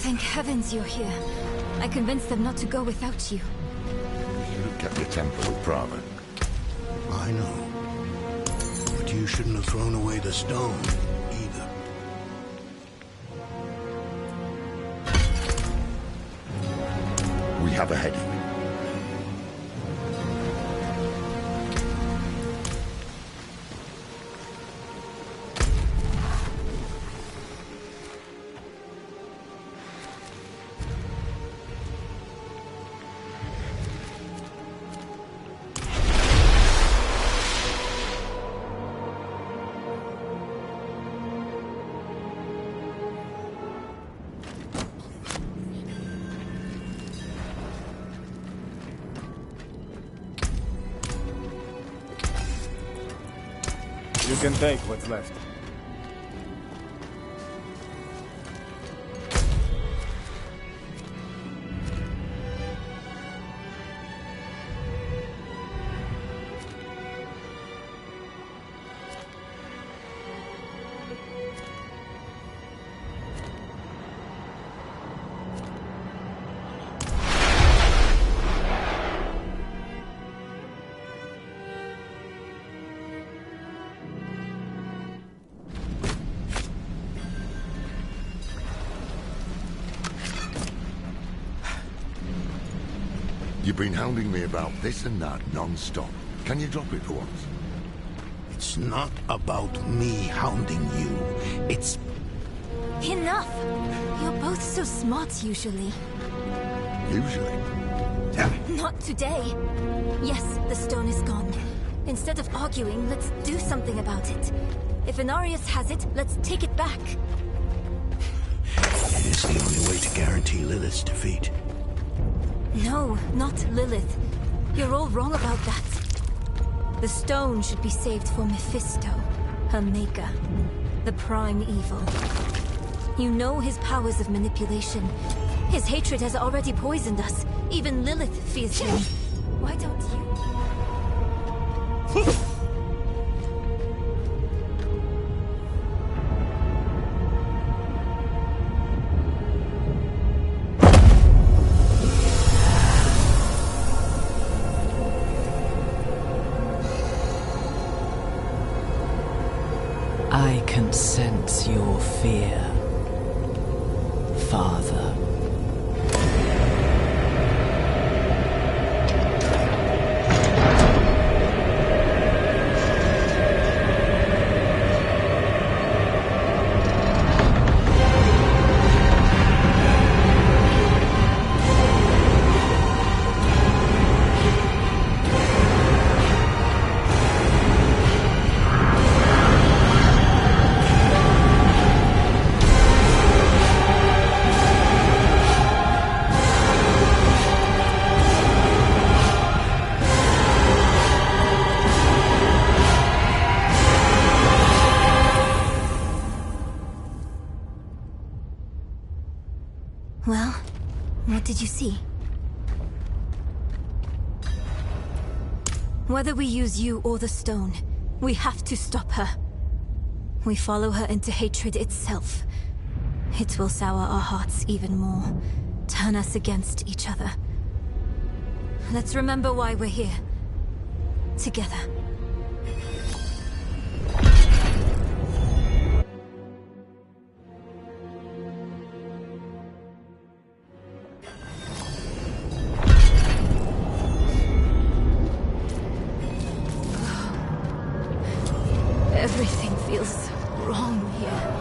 Thank heavens you're here. I convinced them not to go without you. You should have kept your temper with Prava. I know. But you shouldn't have thrown away the stone, either. We have a heading. You can take what's left. You've been hounding me about this and that non-stop. Can you drop it for once? It's not about me hounding you. It's... Enough! You're both so smart usually. Usually. Not today. Yes, the stone is gone. Instead of arguing, let's do something about it. If Inarius has it, let's take it back. It is the only way to guarantee Lilith's defeat. No, not Lilith. You're all wrong about that. The stone should be saved for Mephisto, her maker, the prime evil. You know his powers of manipulation. His hatred has already poisoned us. Even Lilith fears him. Why don't you? I can sense your fear, Father. Well, what did you see? Whether we use you or the stone, we have to stop her. We follow her into hatred itself. It will sour our hearts even more, turn us against each other. Let's remember why we're here. Together. Everything feels wrong here.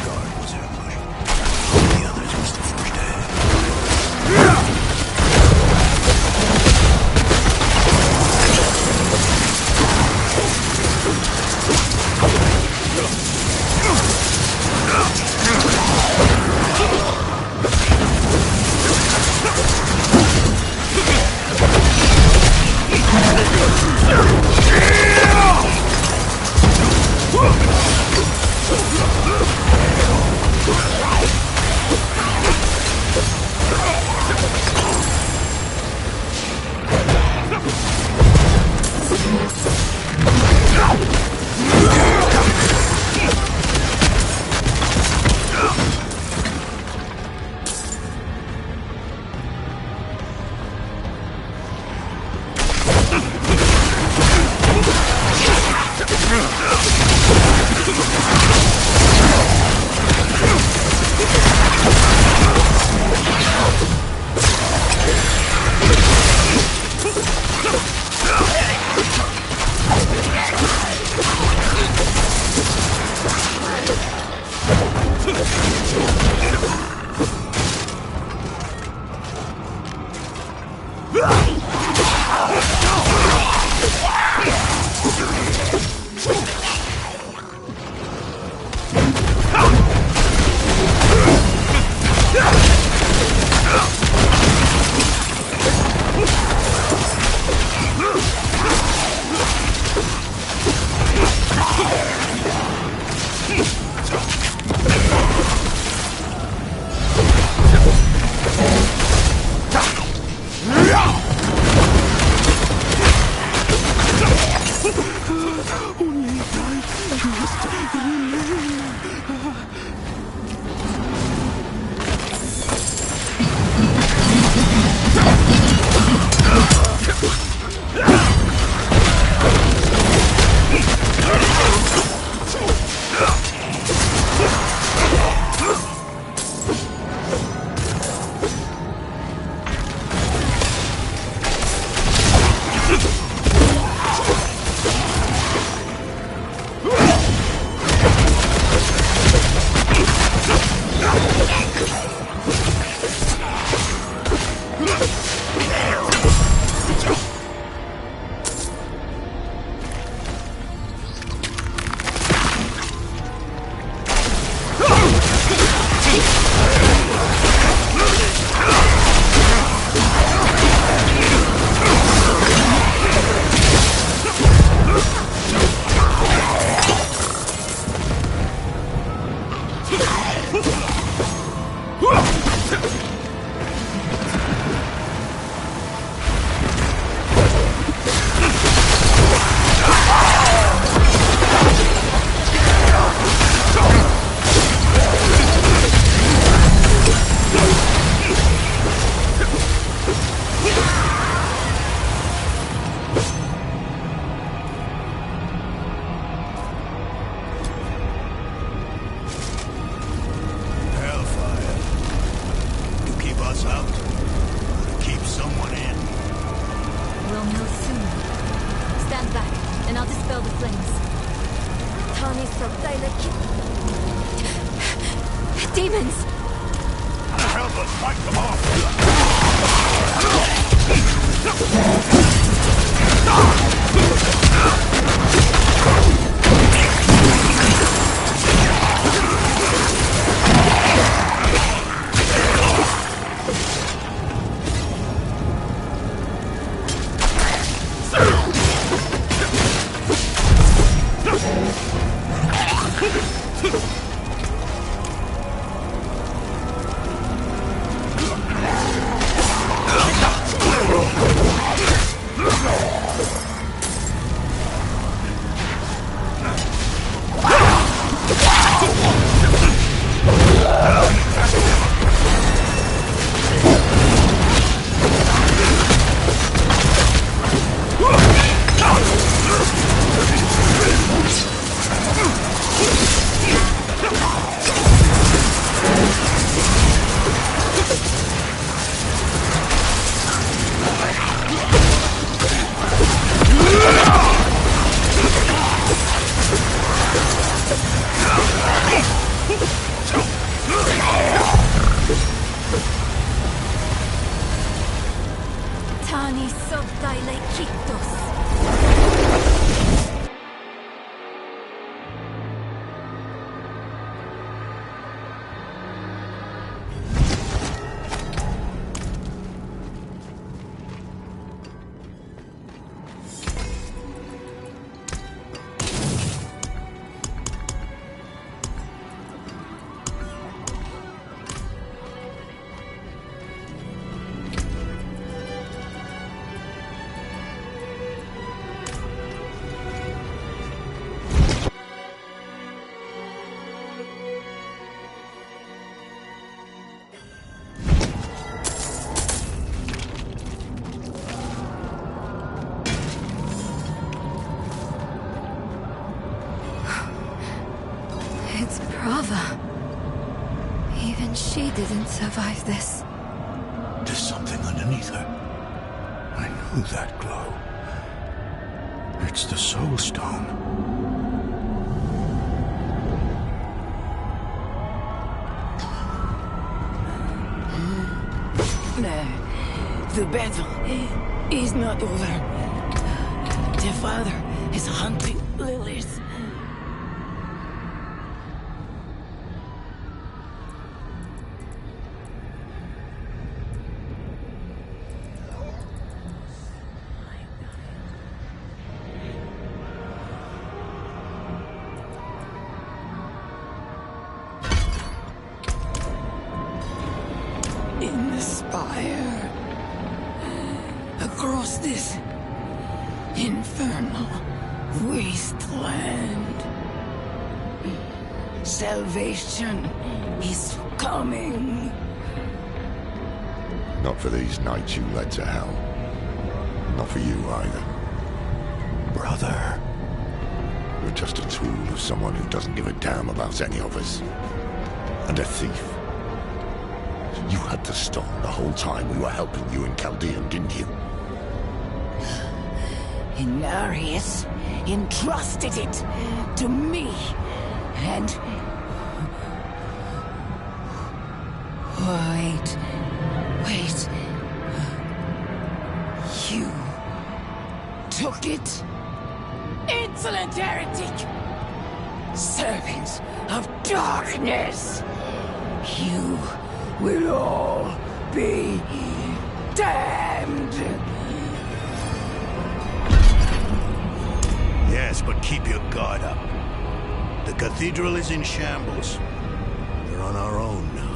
guard was ambushed. The others must have forged ahead. Demons! Help us fight them off! baile quitos. It's Brava. Even she didn't survive this. There's something underneath her. I knew that glow. It's the Soul Stone. The battle is not over. The father is hunting Lilith. In the spire, across this infernal wasteland, salvation is coming. Not for these knights you led to hell. Not for you either. Brother. You're just a tool of someone who doesn't give a damn about any of us. And a thief. You had the stone the whole time we were helping you in Chaldean, didn't you? Inarius entrusted it to me, and... Wait. You took it? Insolent heretic! Servants of darkness! You will all be damned! Yes, but keep your guard up. The cathedral is in shambles. We're on our own now.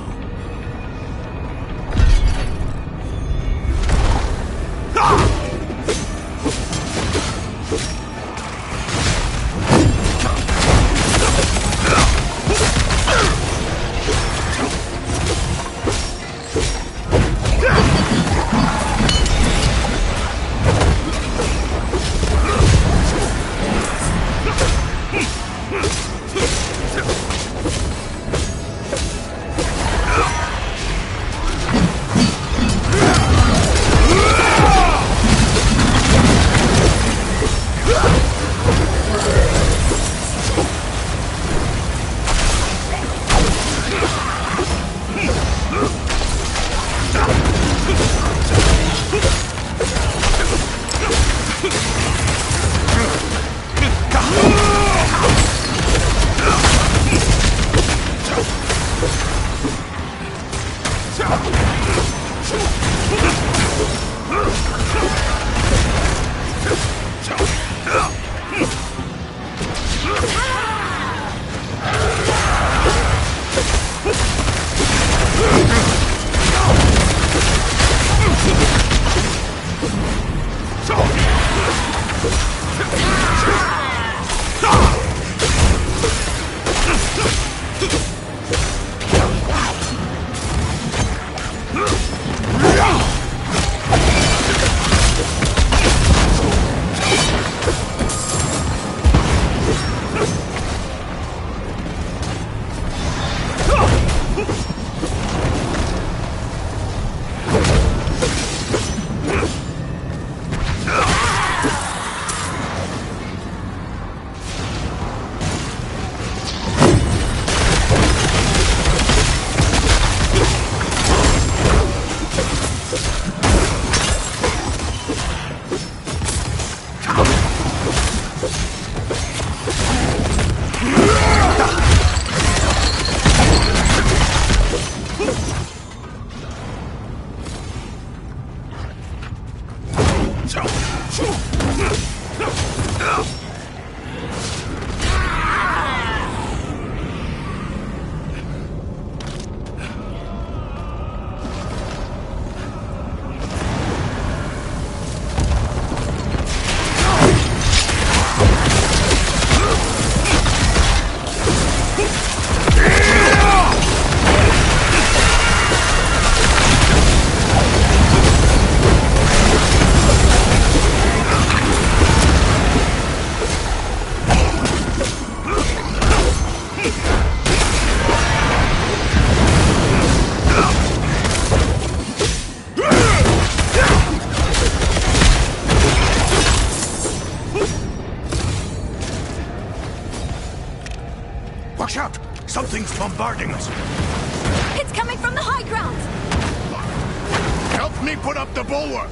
What's bombarding us? It's coming from the high ground! Help me put up the bulwark!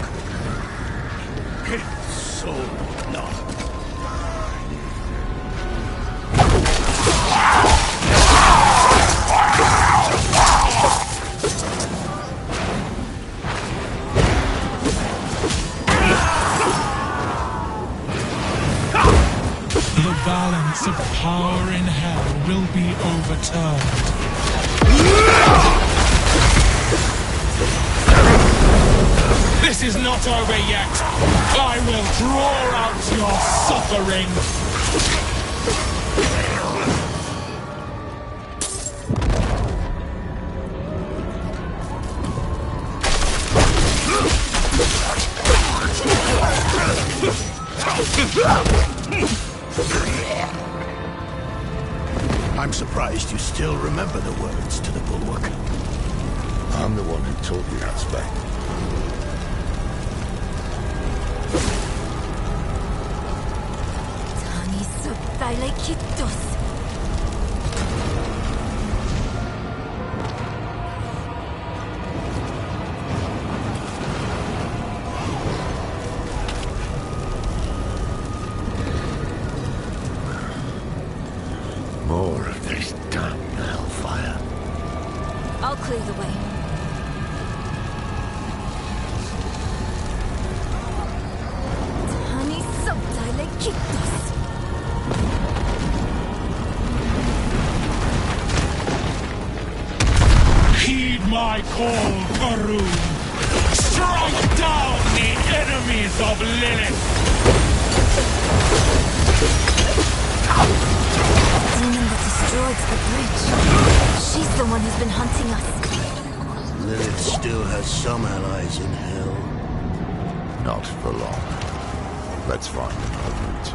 It's so not. The balance of power in hell will be overturned. This is not over yet. I will draw out your suffering. I'm surprised you still remember the words to the bulwark. I'm the one who taught you that spell. Tani subtile kittos. More of this damn hellfire. I'll clear the way. Tani subtile kittos. Heed my call, Faroon. Strike down the enemies of Lilith. The demon that destroyed the bridge. She's the one who's been hunting us. Lilith still has some allies in hell. Not for long. Let's find another route.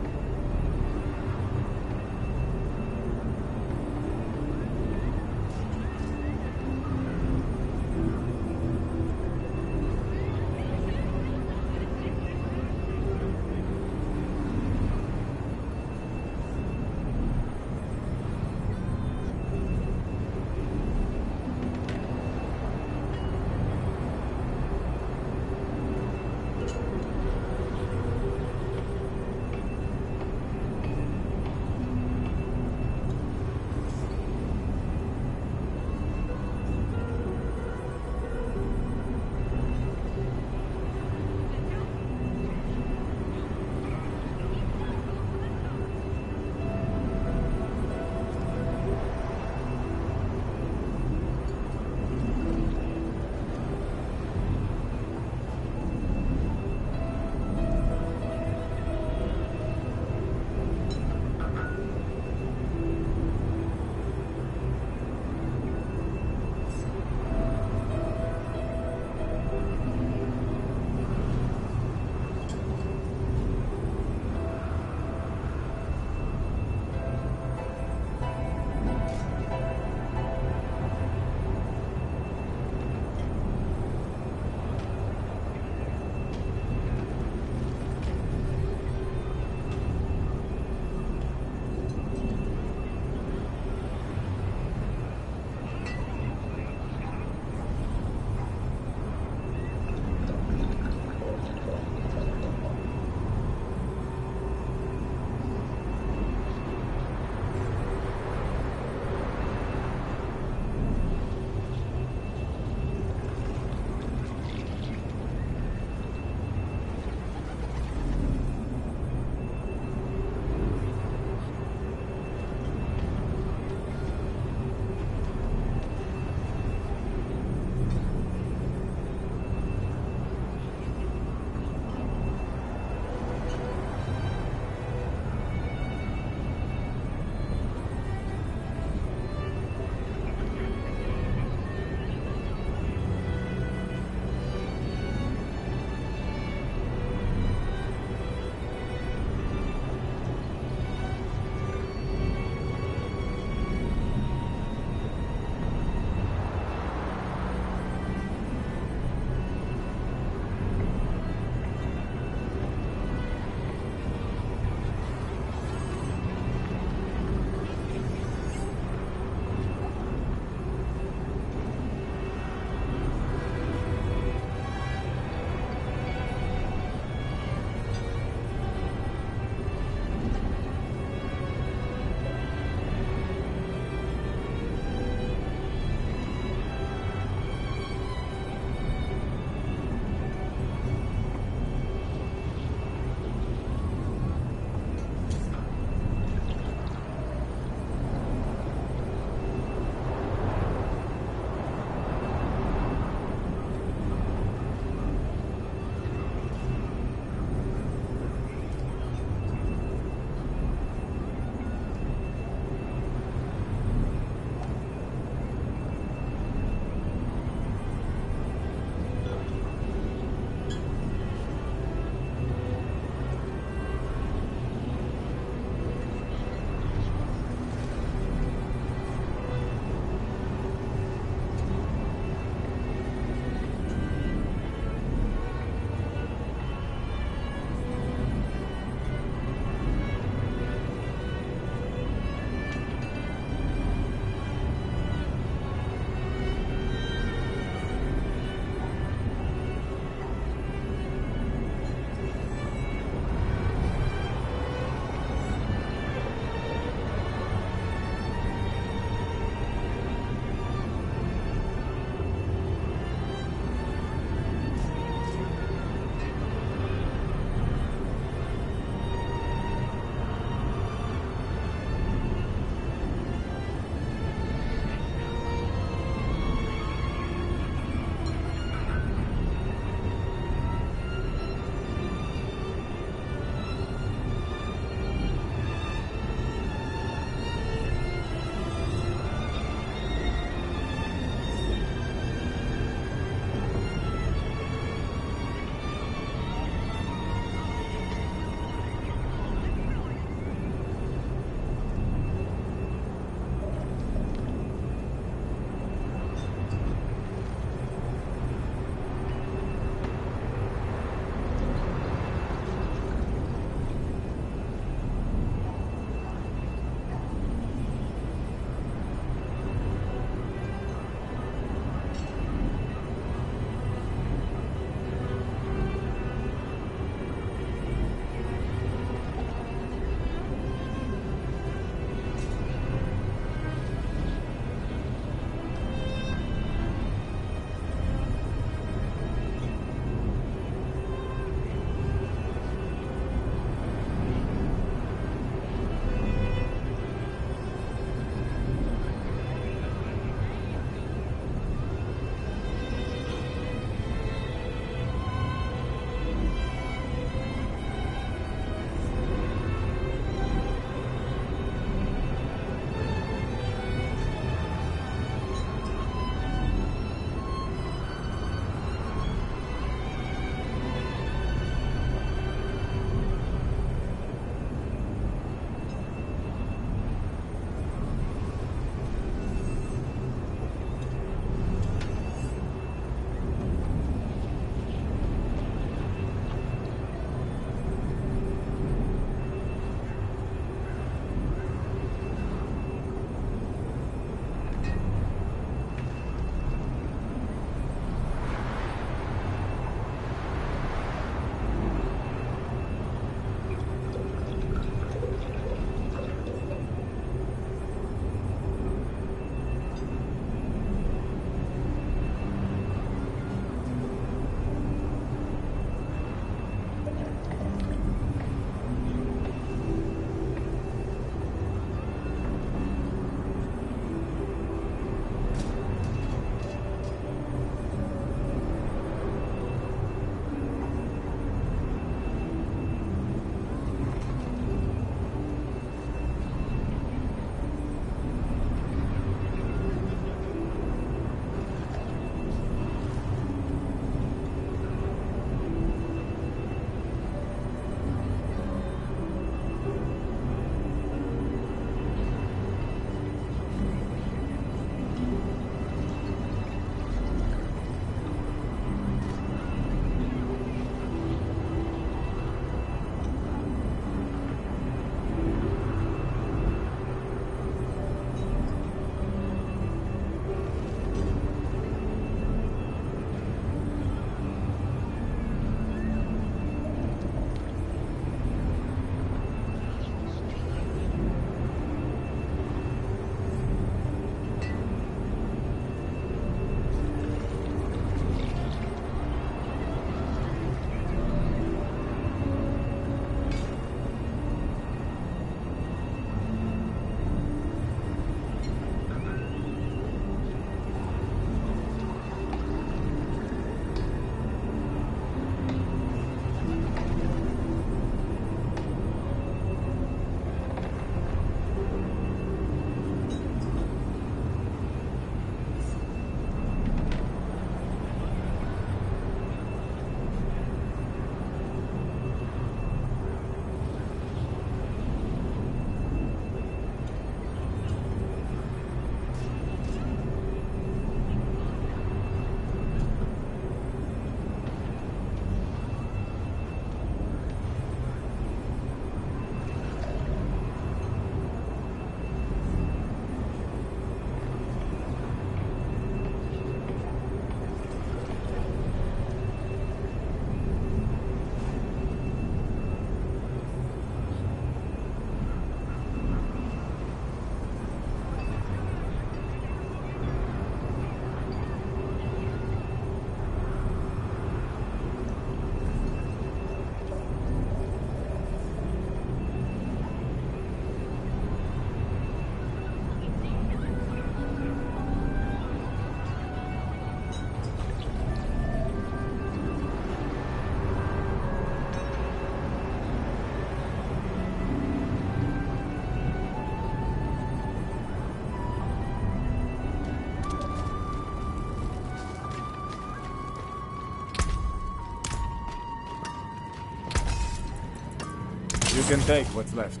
can take what's left.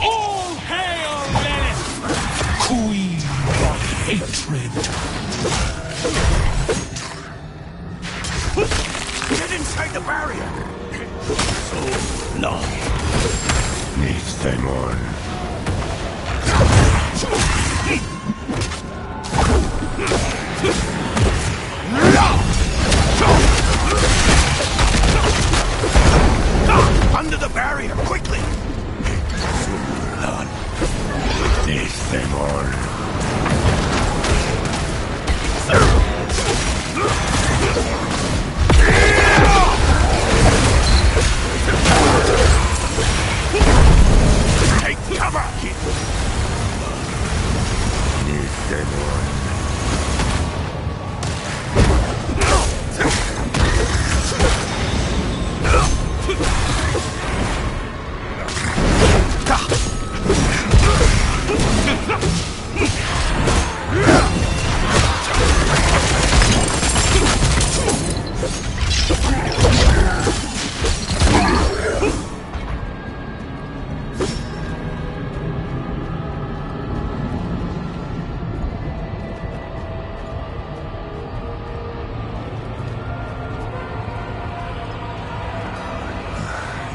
All hail Lilith, Queen of Hatred. Get inside the barrier! So long. Needs them on. Under the barrier, quickly! Needs them on. Take cover! Needs them on.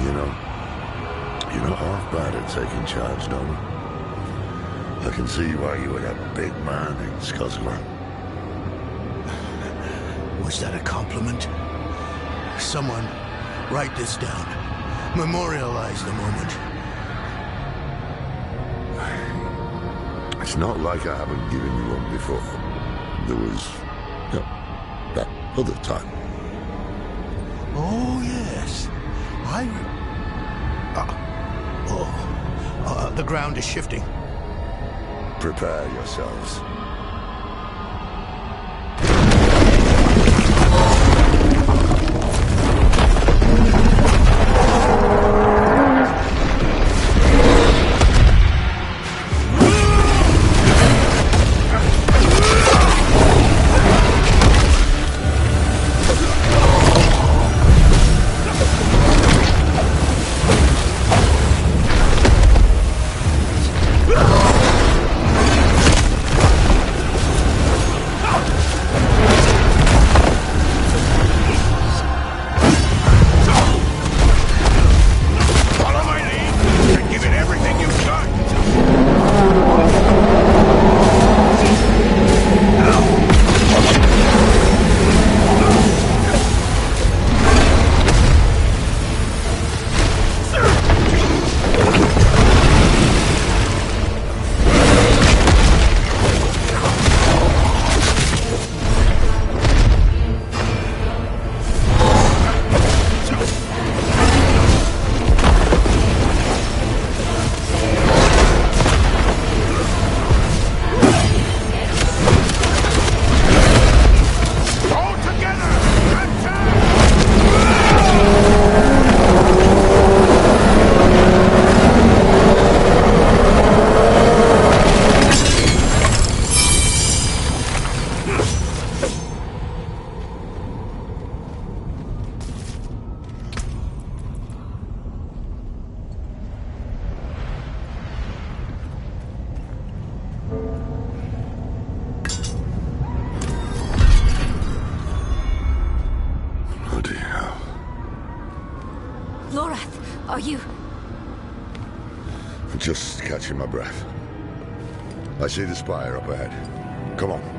You know, you're not half bad at taking charge, Donna. I can see why you were that big man in Scotland. Was that a compliment? Someone, write this down. Memorialize the moment. It's not like I haven't given you one before. There was, that other time. Oh, yes. The ground is shifting. Prepare yourselves. Lorath, are you... Just catching my breath. I see the spire up ahead. Come on.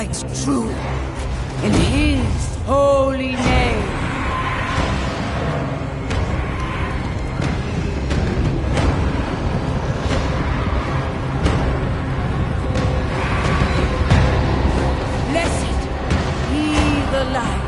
fights true in his holy name. Blessed be the light.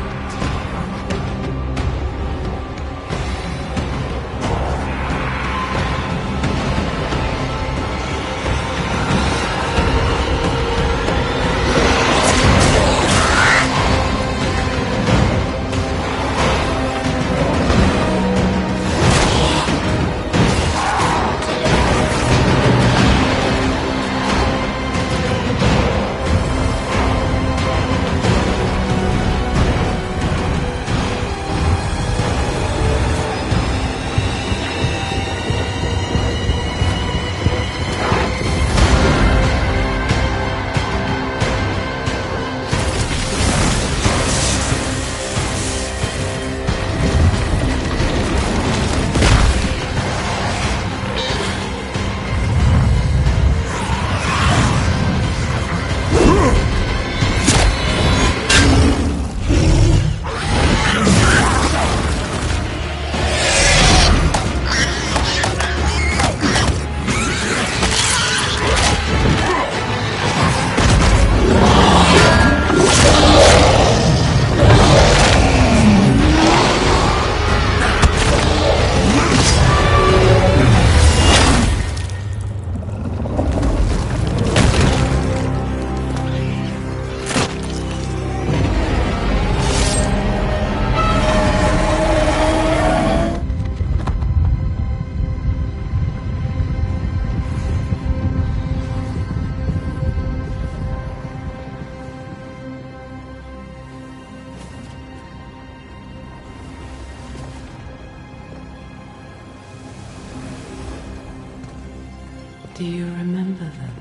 Do you remember them,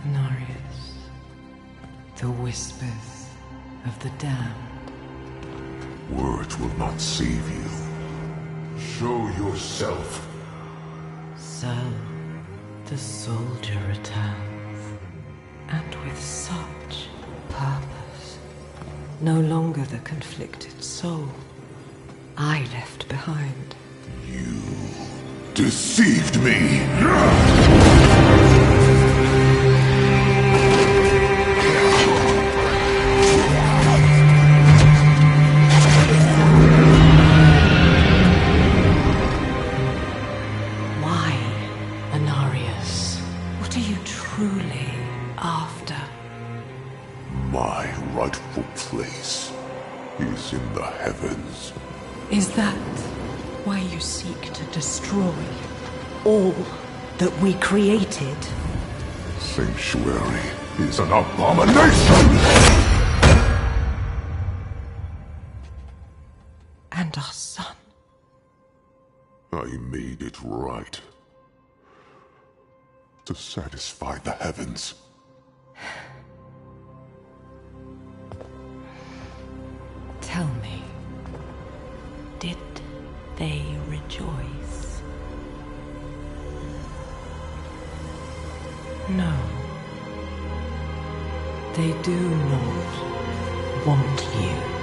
Anarius? The whispers of the damned. Words will not save you. Show yourself. So, the soldier returns, and with such purpose. No longer the conflicted soul I left behind. You deceived me! Why, Anarius? What are you truly after? My rightful place is in the heavens. Is that why you seek to destroy all that we created? Sanctuary is an abomination! And our son? I made it right. To satisfy the heavens. Tell me, did they rejoice? No. They do not want you.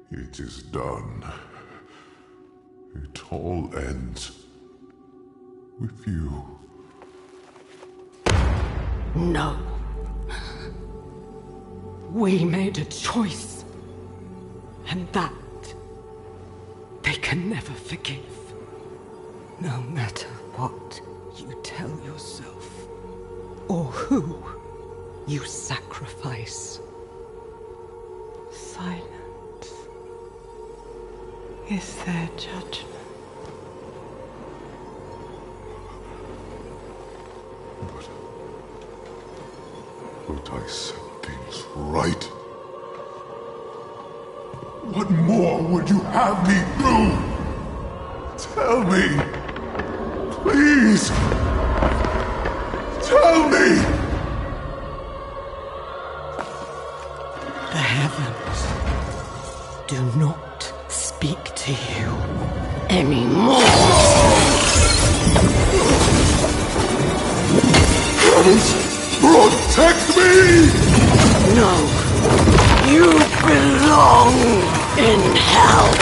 It is done. It all ends with you. No. We made a choice. And that they can never forgive. No matter what you tell yourself, or who you sacrifice. Silence is their judgment. But I set things right. What more would you have me do? Tell me. Please. Tell me. The heavens do not speak to you anymore. Heavens, protect me! No, you belong in hell.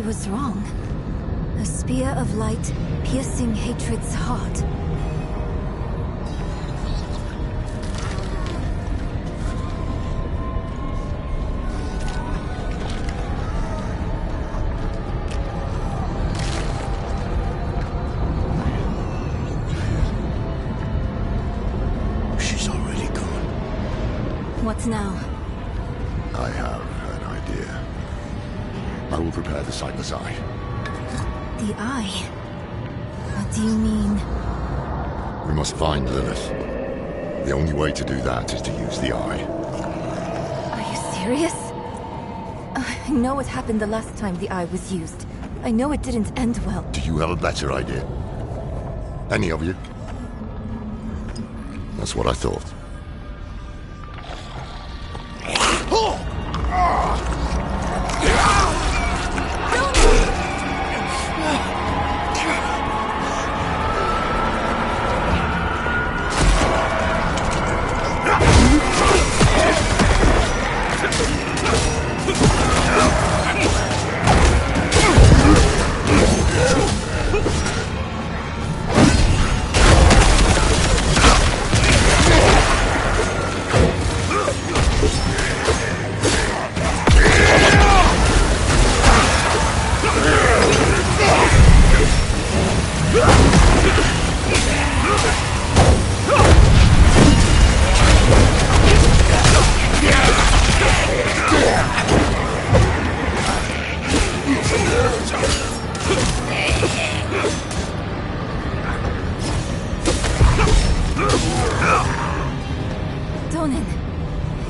Was wrong. A spear of light piercing hatred's heart. She's already gone. What now? I have an idea. I will prepare the Sightless Eye. The eye? What do you mean? We must find Lilith. The only way to do that is to use the eye. Are you serious? I know what happened the last time the eye was used. I know it didn't end well. Do you have a better idea? Any of you? That's what I thought.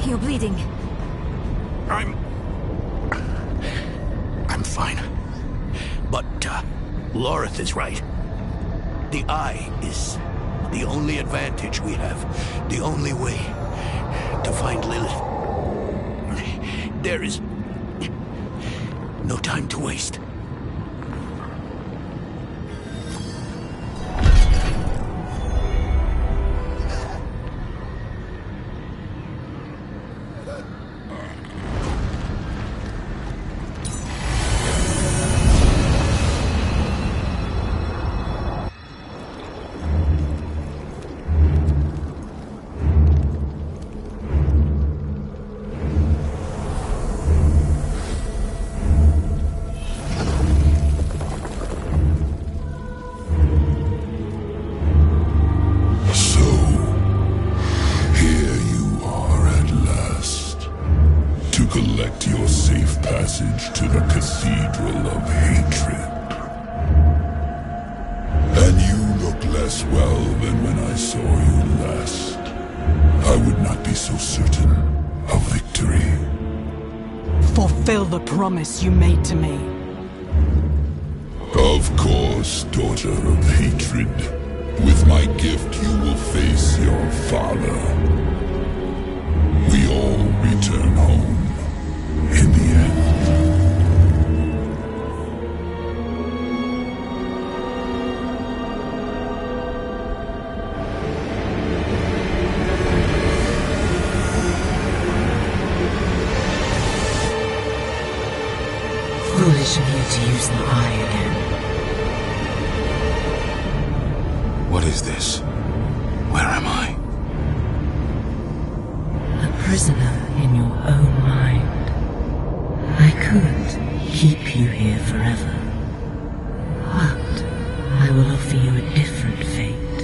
You're bleeding. I'm fine. But, Lorith is right. The eye is the only advantage we have. The only way to find Lilith. There is no time to waste. Collect your safe passage to the Cathedral of Hatred. less well than when I saw you last. I would not be so certain of victory. Fulfill the promise you made to me. Of course, daughter of hatred. With my gift, you will face your father. We all return home in the end. Foolish of you to use the eye again. What is this? Where am I? A prisoner in your own mind. I could keep you here forever. But I will offer you a different fate.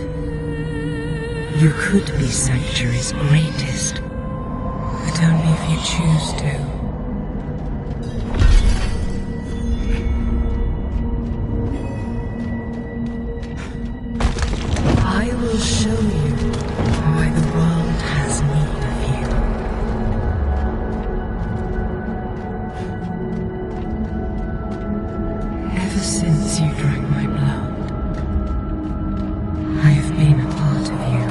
You could be Sanctuary's greatest, but only if you choose to. I will show you why the world has need of you. Ever since you drank my blood, I have been a part of you.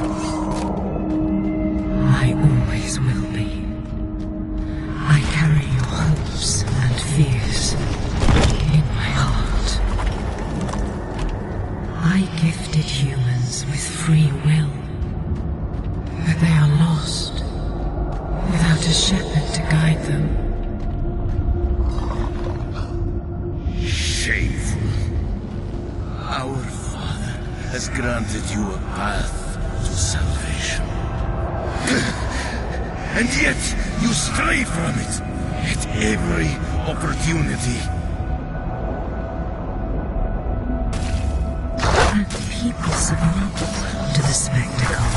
I always will be. I carry your hopes and fears in my heart. I gifted humans with free will, but they are lost without a shepherd to guide them. Shameful. Our Father has granted you a path to salvation. And yet you stray from it at every opportunity. And people submit to the spectacle,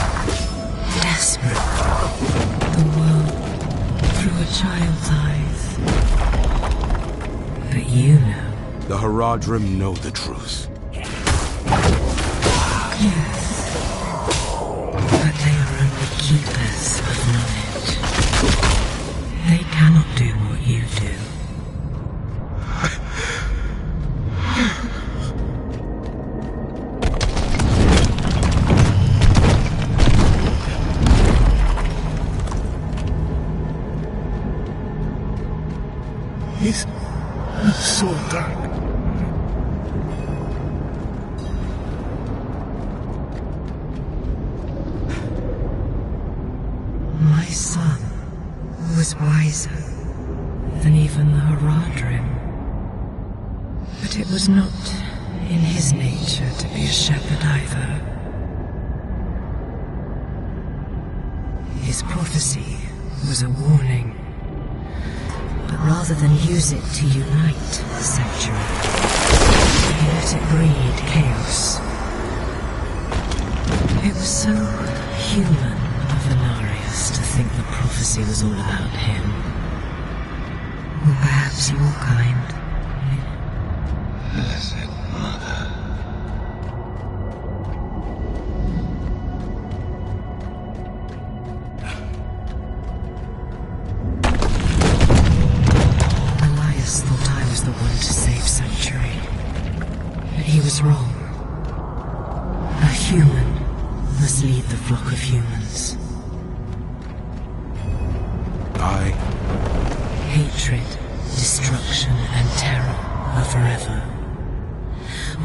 desperate. The world through a child's eyes. But you know. The Haradrim know the truth. Yes. But they are only keepers of knowledge. They cannot do what you do. He's so dark. My son was wiser than even the Haradrim. But it was not in his nature to be a shepherd either. His prophecy was a warning. But rather than use it to unite the Sanctuary, he let it breed chaos. It was so human of Venarius to think the prophecy was all about him. Or perhaps your kind. Blessed Mother. Elias thought I was the one to save Sanctuary. But he was wrong. A human must lead the flock of humans. Hatred, destruction, and terror are forever.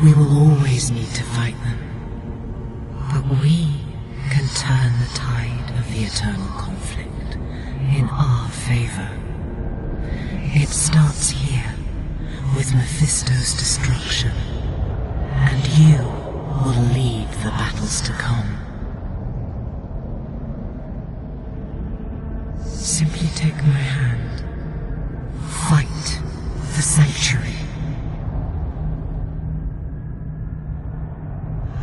We will always need to fight them. But we can turn the tide of the eternal conflict in our favor. It starts here, with Mephisto's destruction. And you will lead the battles to come. Simply take my hand. Fight the Sanctuary.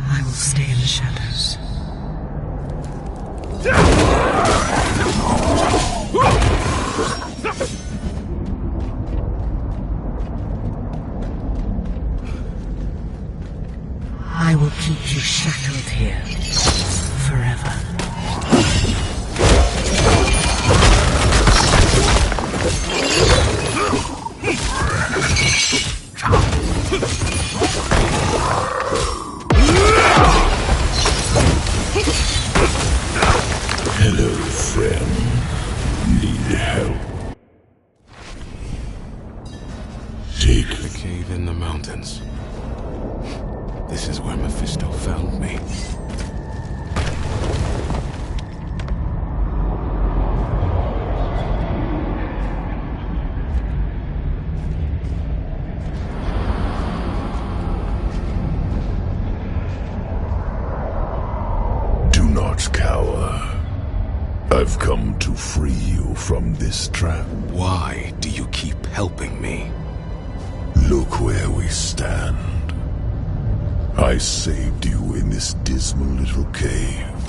I will stay in the shadows. I will keep you shackled free you from this trap. Why do you keep helping me? Look where we stand. I saved you in this dismal little cave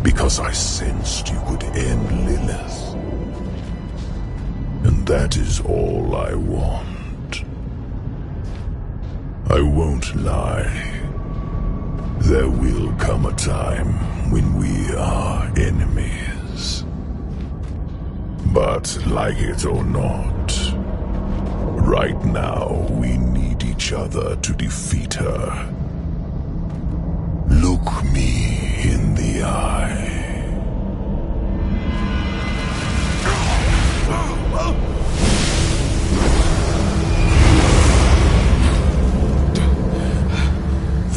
because I sensed you could end Lilith. And that is all I want. I won't lie. There will come a time when we are enemies. But like it or not, right now we need each other to defeat her. Look me in the eye.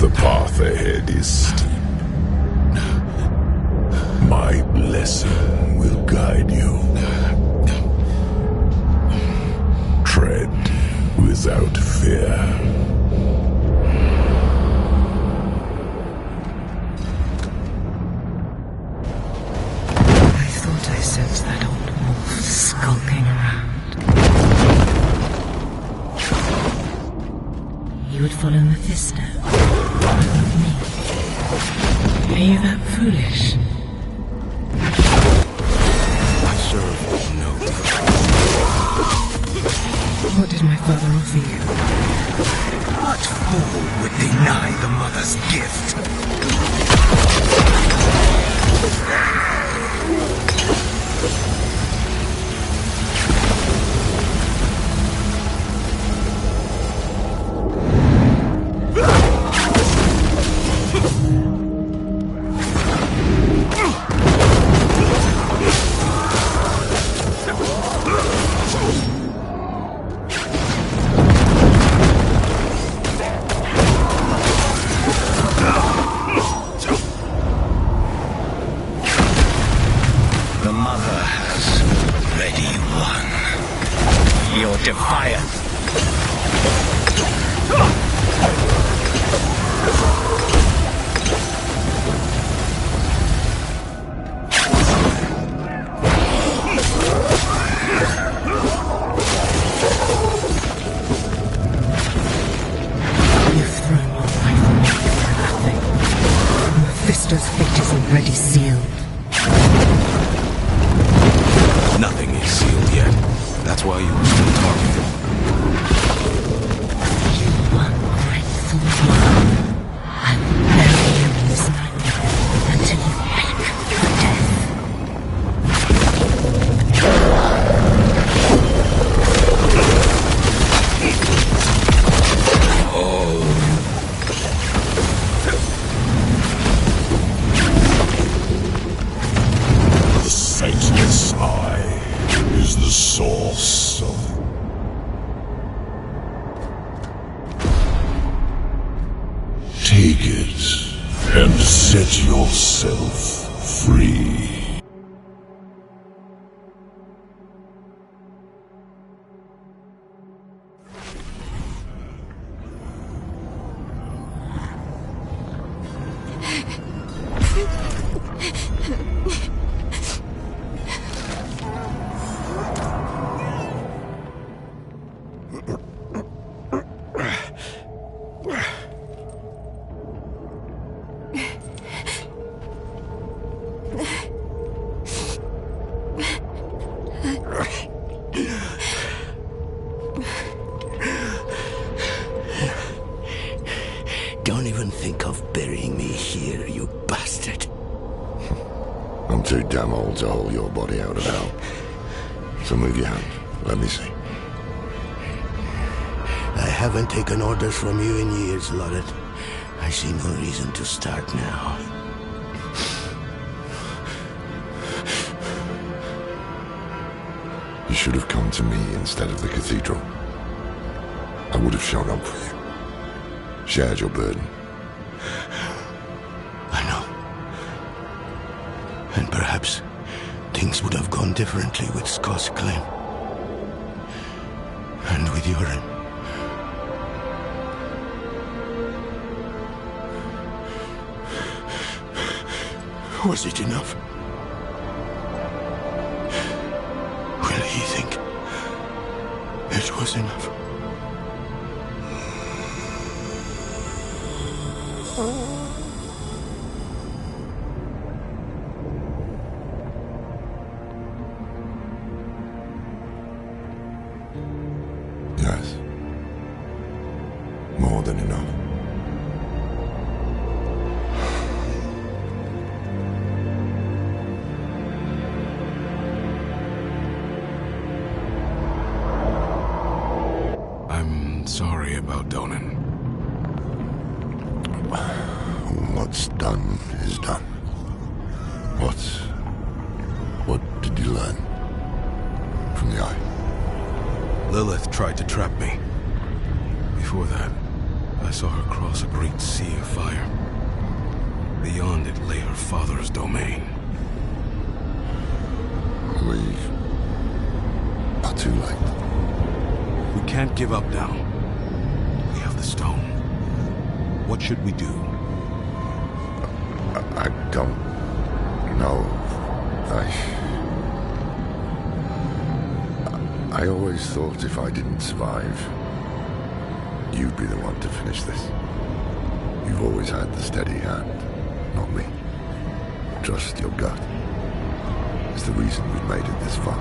The path ahead is steep. My blessing will guide you. Tread without fear. I thought I sensed that old wolf skulking around. You would follow Mephisto, not me. Are you that foolish? I serve no What did my father offer you? What fool would deny the mother's gift? Defiant. You've thrown your life away for nothing. Mephisto's fate is already sealed. Nothing is sealed yet. That's why you were still talking. You ungrateful man. I will bury you in this nightmare until you beg for death. The senseless eye is the source of... Take it and set yourself free. Don't even think of burying me here, you bastard. I'm too damn old to hold your body out of hell. So move your hand. Let me see. I haven't taken orders from you in years, Loreth. I see no reason to start now. You should have come to me instead of the cathedral. I would have shown up for you. Shared your burden. I know. And perhaps things would have gone differently with Scott's claim. And with Urine. Was it enough? Will he think it was enough? Yes. More than enough. I'm sorry about Donan. What's done is done. What did you learn from the Eye? Lilith tried to trap me. Before that, I saw her cross a great sea of fire. Beyond it lay her father's domain. We are too late. We can't give up now. We have the stone. What should we do? I don't know. I always thought if I didn't survive, you'd be the one to finish this. You've always had the steady hand, not me. Trust your gut. It's the reason we've made it this far.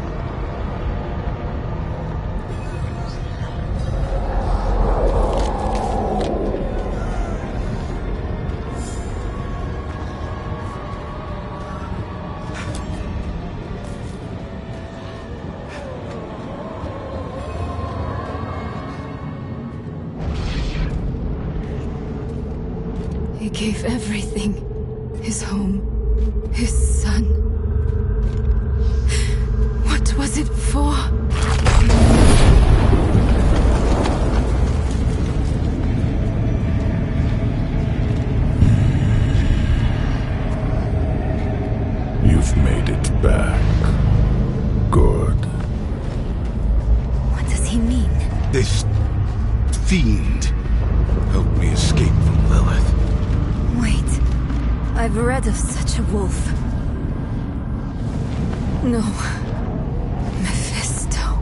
He gave everything. His home. His son. What was it for? You've made it back. Good. What does he mean? This fiend helped me escape from Lilith. Wait. I've read of such a wolf. No. Mephisto.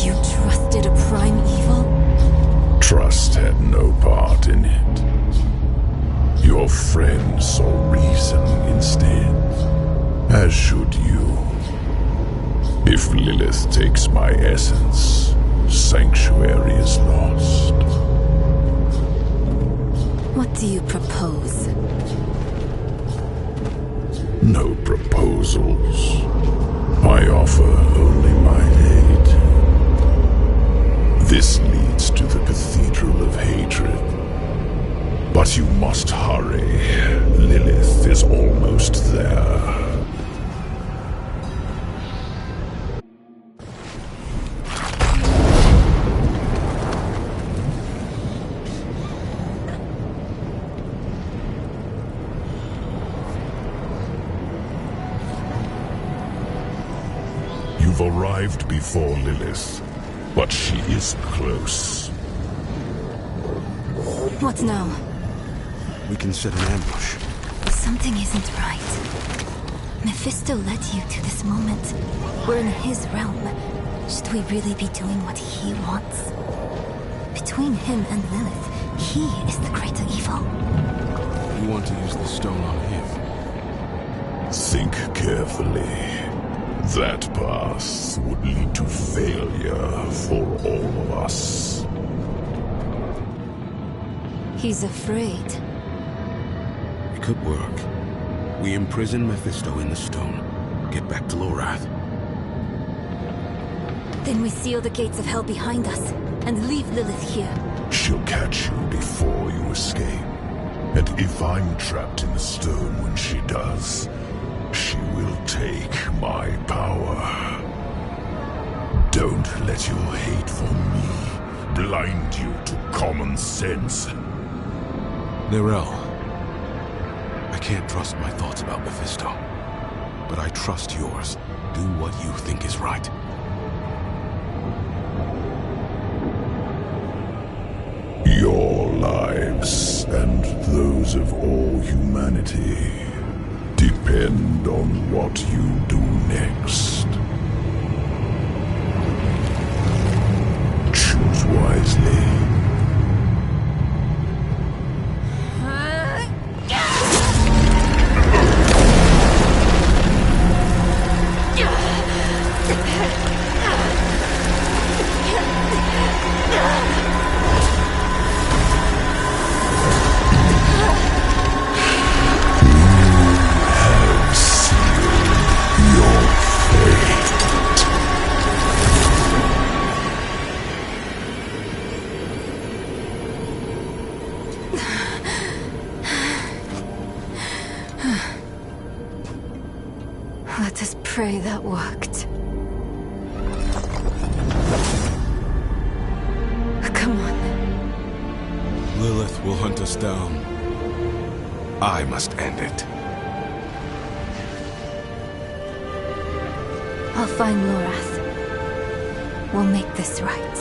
You trusted a prime evil? Trust had no part in it. Your friend saw reason instead. As should you. If Lilith takes my essence, Sanctuary is lost. What do you propose? No proposals. I offer only my aid. This leads to the Cathedral of Hatred. But you must hurry. Lilith is almost there. You've arrived before Lilith, but she is close. What now? We can set an ambush. Something isn't right. Mephisto led you to this moment. We're in his realm. Should we really be doing what he wants? Between him and Lilith, he is the greater evil. You want to use the stone on him? Think carefully. That path would lead to failure for all of us. He's afraid. It could work. We imprison Mephisto in the stone. Get back to Lorath. Then we seal the gates of hell behind us and leave Lilith here. She'll catch you before you escape. And if I'm trapped in the stone when she does, she will take my power. Don't let your hate for me blind you to common sense. Nirel, I can't trust my thoughts about Mephisto, but I trust yours. Do what you think is right. Your lives and those of all humanity depend on what you do next. Let us pray that worked. Come on. Lilith will hunt us down. I must end it. I'll find Lorath. We'll make this right.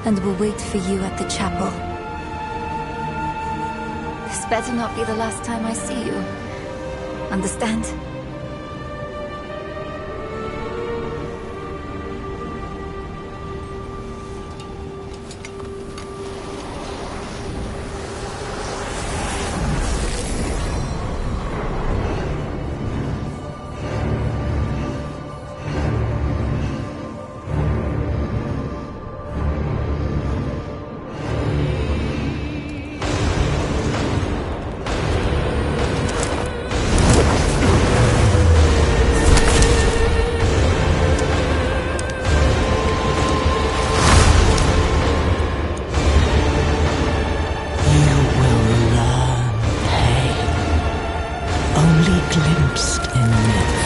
And we'll wait for you at the chapel. This better not be the last time I see you. Understand? Glimpsed in myth.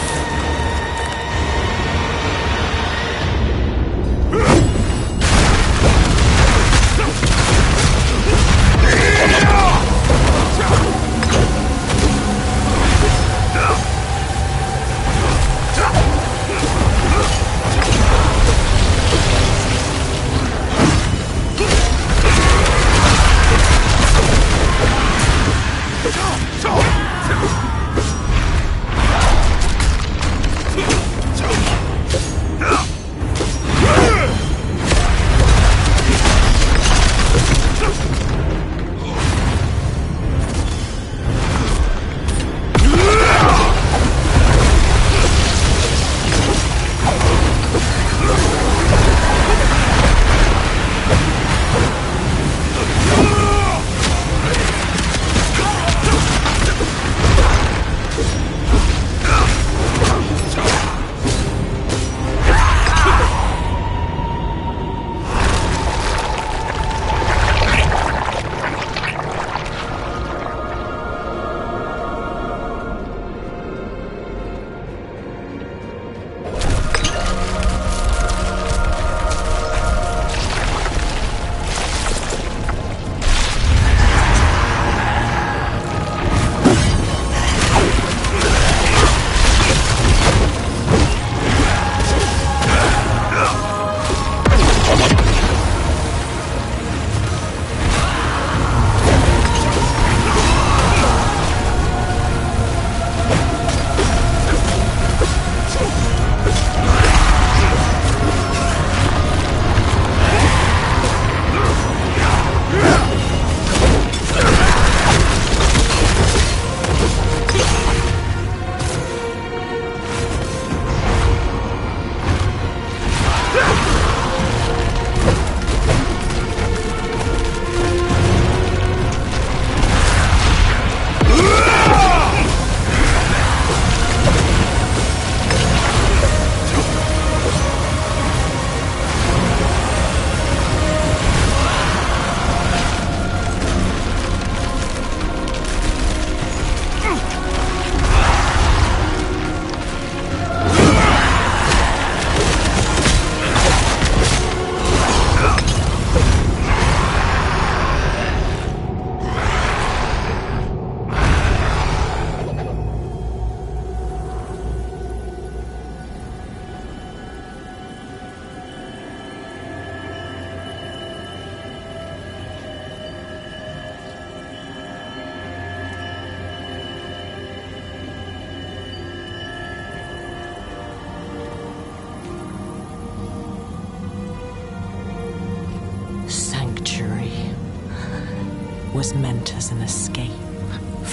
Was meant as an escape.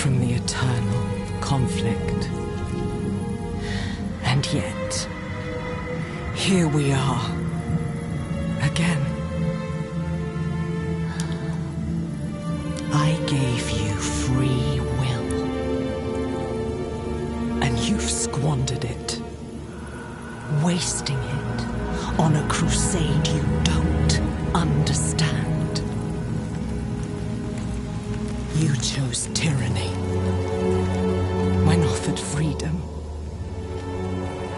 from the eternal conflict. And yet, here we are, again. I gave you free will, and you've squandered it, wasting it on a crusade you don't understand. You chose tyranny when offered freedom.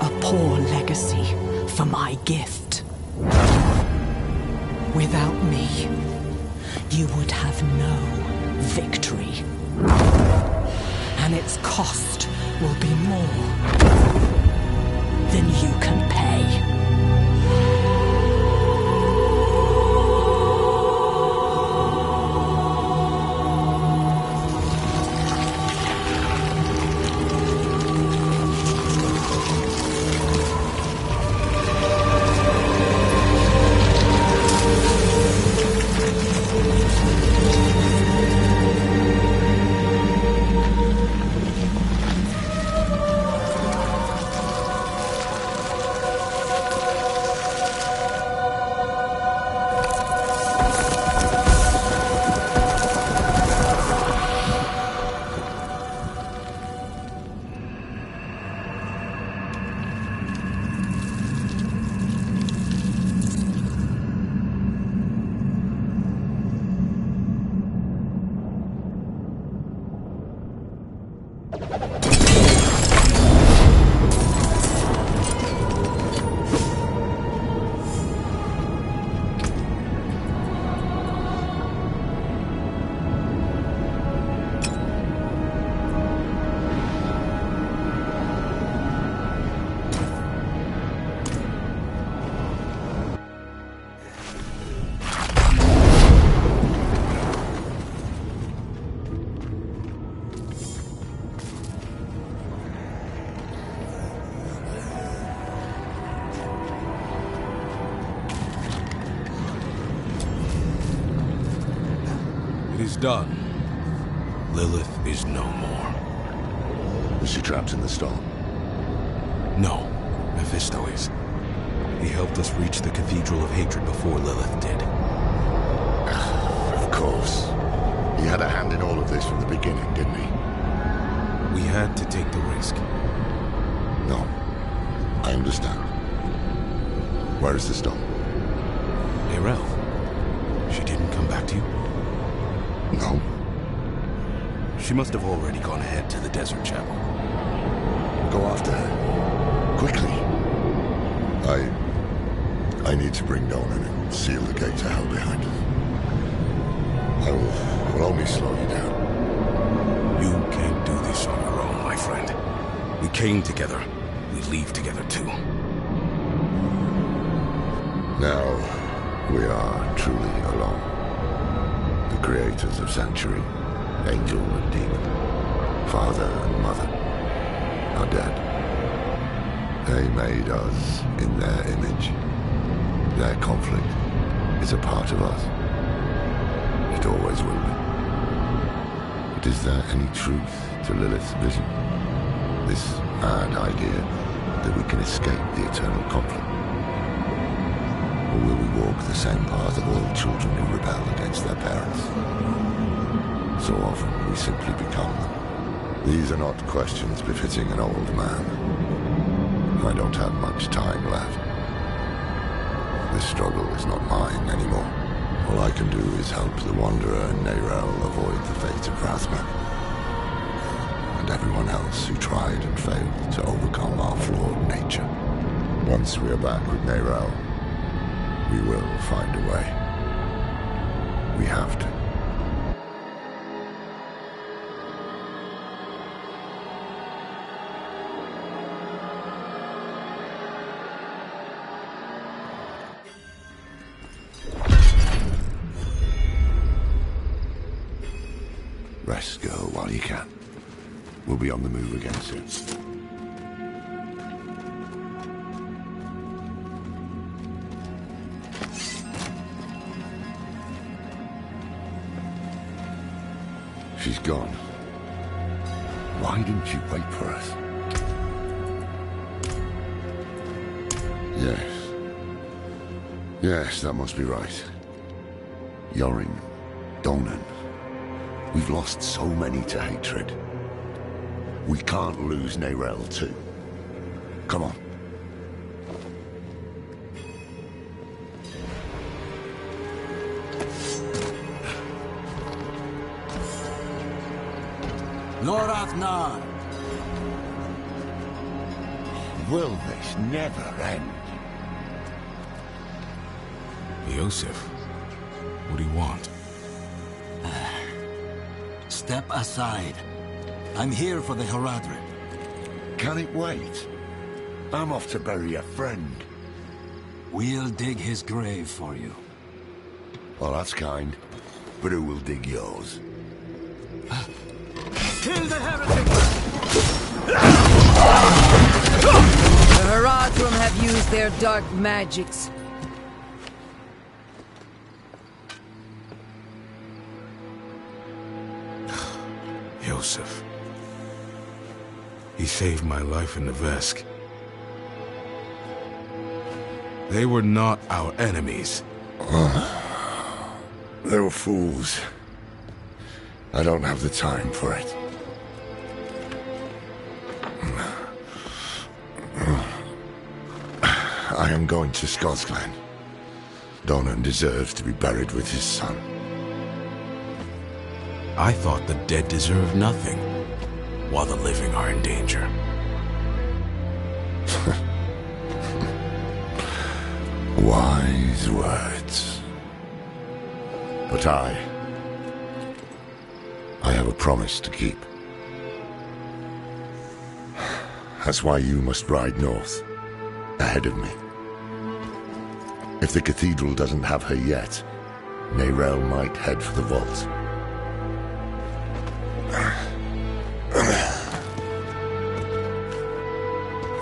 A poor legacy for my gift. Without me, you would have no victory. And its cost will be more than you can pay. Done. Lilith is no more. Was she trapped in the storm? No, Mephisto is. He helped us reach the Cathedral of Hatred before Lilith did. Of course. He had a hand in all of this from the beginning, didn't he? We had to take the risk. No. I understand. Where is the stone? Hey, Ralph. She didn't come back to you? No. She must have already gone ahead to the Desert Chapel. Go after her. Quickly. I need to bring Donan and seal the gate to hell behind us. I will only slow you down. You can't do this on your own, my friend. We came together. We leave together, too. Now, we are truly alone. The creators of Sanctuary, Angel and Demon, Father and Mother, are dead. They made us in their image. Their conflict is a part of us. It always will be. But is there any truth to Lilith's vision? This mad idea that we can escape the eternal conflict? Or will we walk the same path of all children who rebel against their parents? So often we simply become them. These are not questions befitting an old man. I don't have much time left. This struggle is not mine anymore. All I can do is help the Wanderer and Neyrel avoid the fate of Rathman. And everyone else who tried and failed to overcome our flawed nature. Once we are back with Neyrel, we will find a way. We have to. Rest, girl, while you can. We'll be on the move again soon. She's gone. Why didn't you wait for us? Yes. Yes, that must be right. Yorin, Donan. We've lost so many to hatred. We can't lose Neyrelle too. Come on. Norathnar! Will this never end? Yosef, what do you want? Step aside. I'm here for the Haradrim. Can it wait? I'm off to bury a friend. We'll dig his grave for you. Well, that's kind. But who will dig yours? Kill the heretic! The Haradrim have used their dark magics. Yosef. He saved my life in the Vesk. They were not our enemies. They were fools. I don't have the time for it. I am going to Scotland. Donan deserves to be buried with his son. I thought the dead deserve nothing, while the living are in danger. Wise words. But I have a promise to keep. That's why you must ride north, ahead of me. If the cathedral doesn't have her yet, Neyrelle might head for the vault.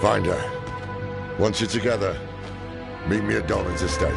Find her. Once you're together, meet me at Donan's estate.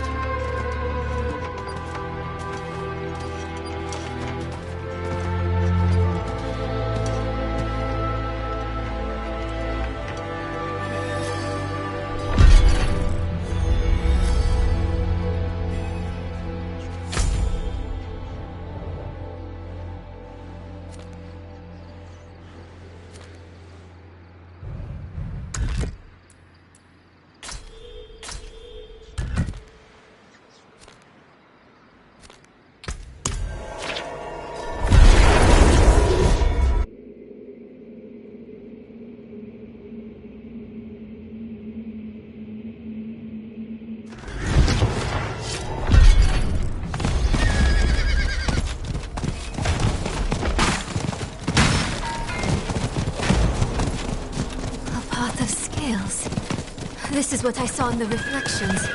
This is what I saw in the reflections.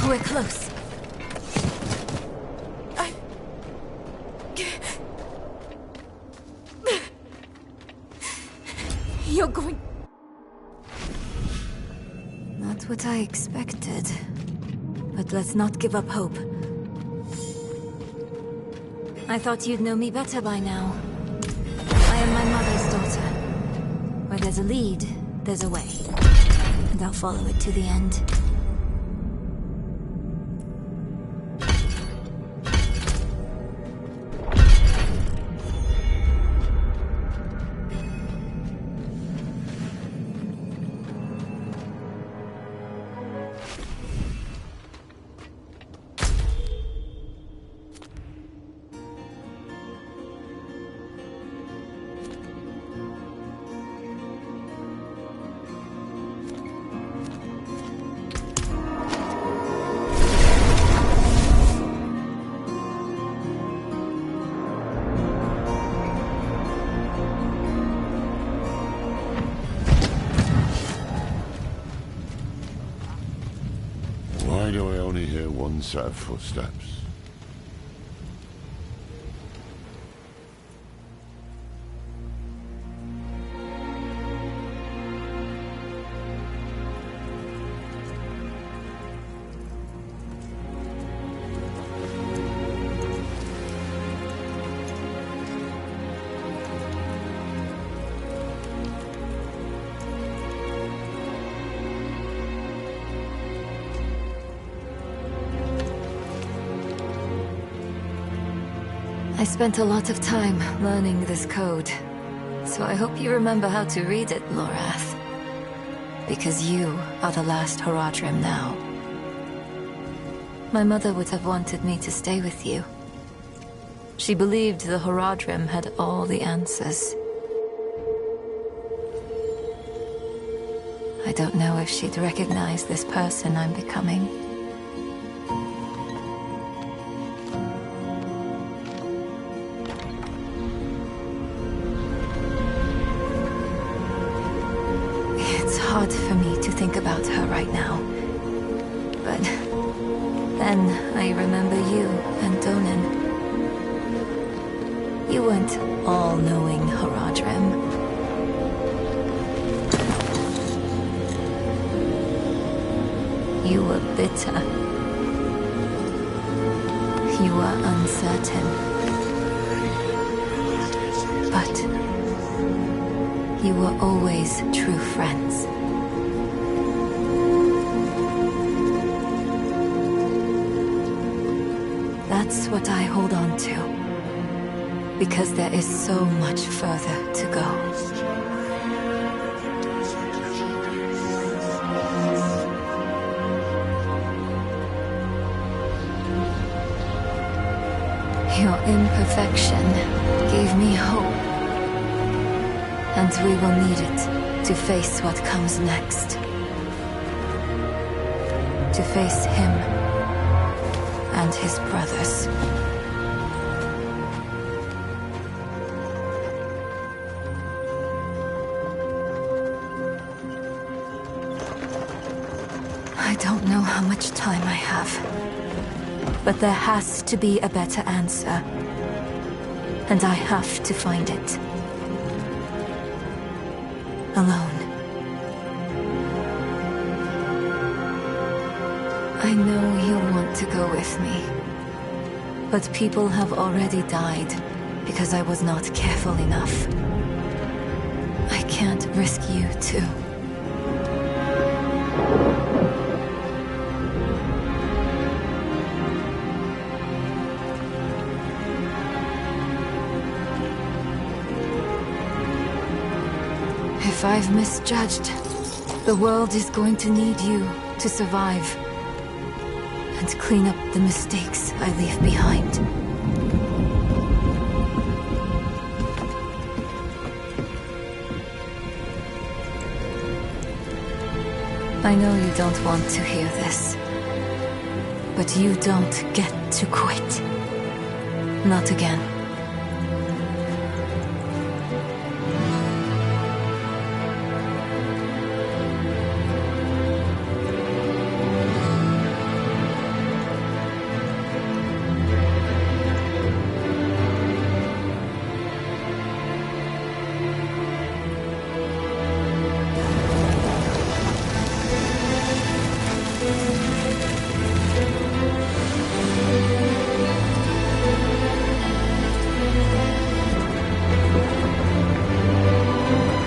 We're close. You're going... Not what I expected. But let's not give up hope. I thought you'd know me better by now. I am my mother's daughter. Where there's a lead, there's a way. And I'll follow it to the end. Why do I only hear one set of footsteps? I spent a lot of time learning this code, so I hope you remember how to read it, Lorath. Because you are the last Horadrim now. My mother would have wanted me to stay with you. She believed the Horadrim had all the answers. I don't know if she'd recognize this person I'm becoming. It's hard for me to think about her right now. But then I remember you and Donan. You weren't all-knowing Horadrim. You were bitter. You were uncertain. But you were always true friends. That's what I hold on to. Because there is so much further to go. Your imperfection gave me hope. And we will need it to face what comes next. To face him and his brothers. I don't know how much time I have. But there has to be a better answer. And I have to find it. Alone. I know you'll want to go with me. But people have already died because I was not careful enough. I can't risk you too. If I've misjudged, the world is going to need you to survive. And clean up the mistakes I leave behind. I know you don't want to hear this. But you don't get to quit. Not again.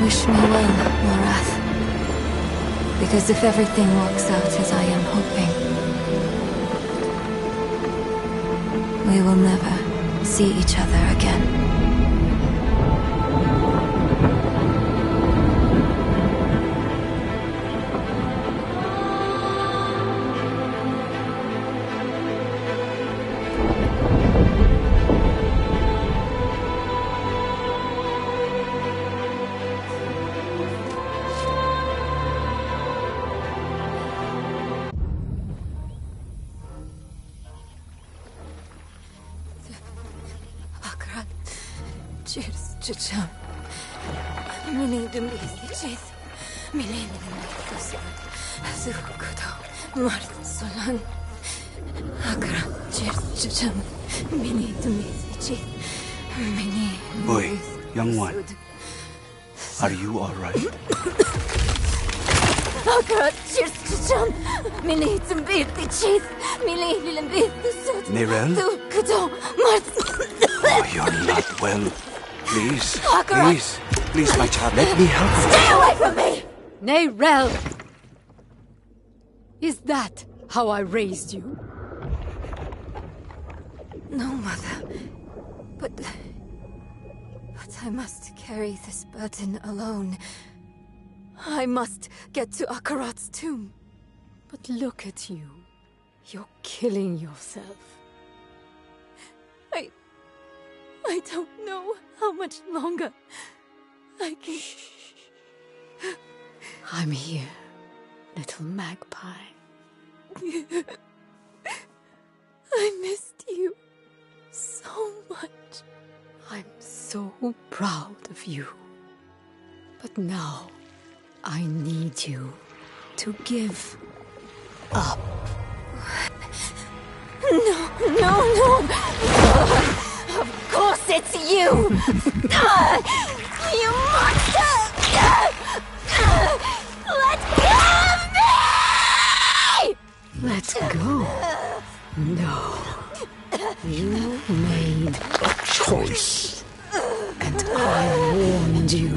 Wish me well, Lorath. Because if everything works out as I am hoping, we will never see each other again. Cheers, Chicham. Mini de Misichis. Mini de Misichis. Zukudo. Mart Solan. Akra. Cheers, Chicham. Mini de Misichis. Mini. Boy, young one. Are you alright? Akra. Cheers, Chicham. Mini de Misichis. Mini de Misichis. Nerel? Zukudo. Mart. Oh, you're not well. Please, please, my child, let me help you. Stay away from me! Nerel! Is that how I raised you? No, Mother. But I must carry this burden alone. I must get to Akarat's tomb. But look at you. You're killing yourself. I don't know how much longer I can... I'm here, little magpie. I missed you so much. I'm so proud of you. But now, I need you to give up. No! Of course it's you! You monster! Let go of me! Let go? No. You made a choice. And I warned you,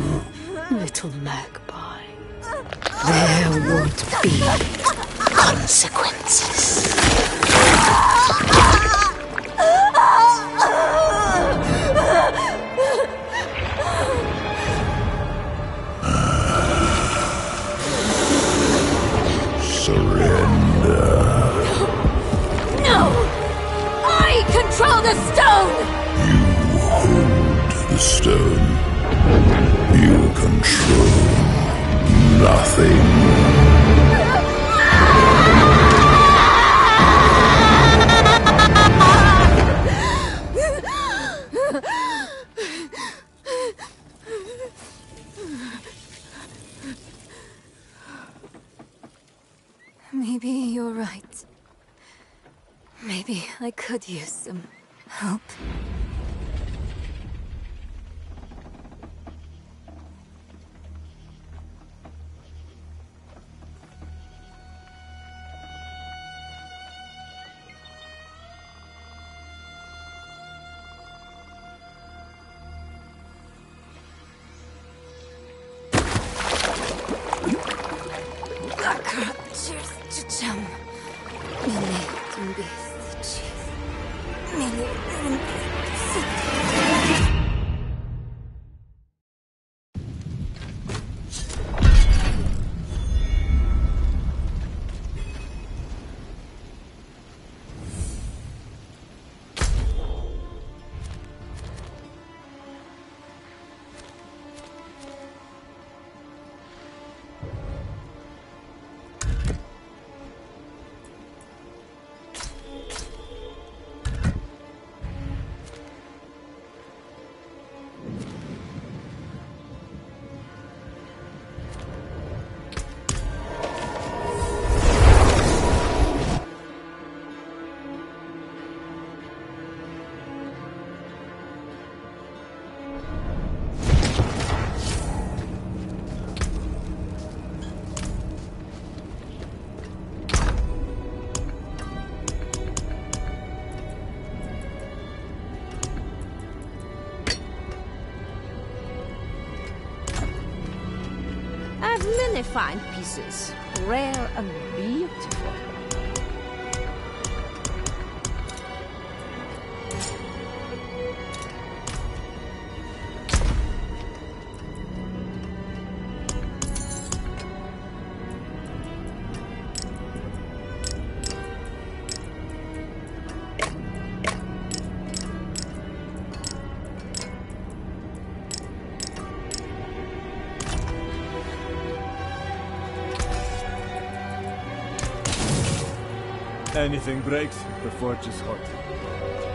little magpie. There would be consequences. Surrender. No! I control the stone! You hold the stone. You control nothing. Maybe you're right. Maybe I could use some help. Many fine pieces, rare and beautiful. Anything breaks, the forge is hot.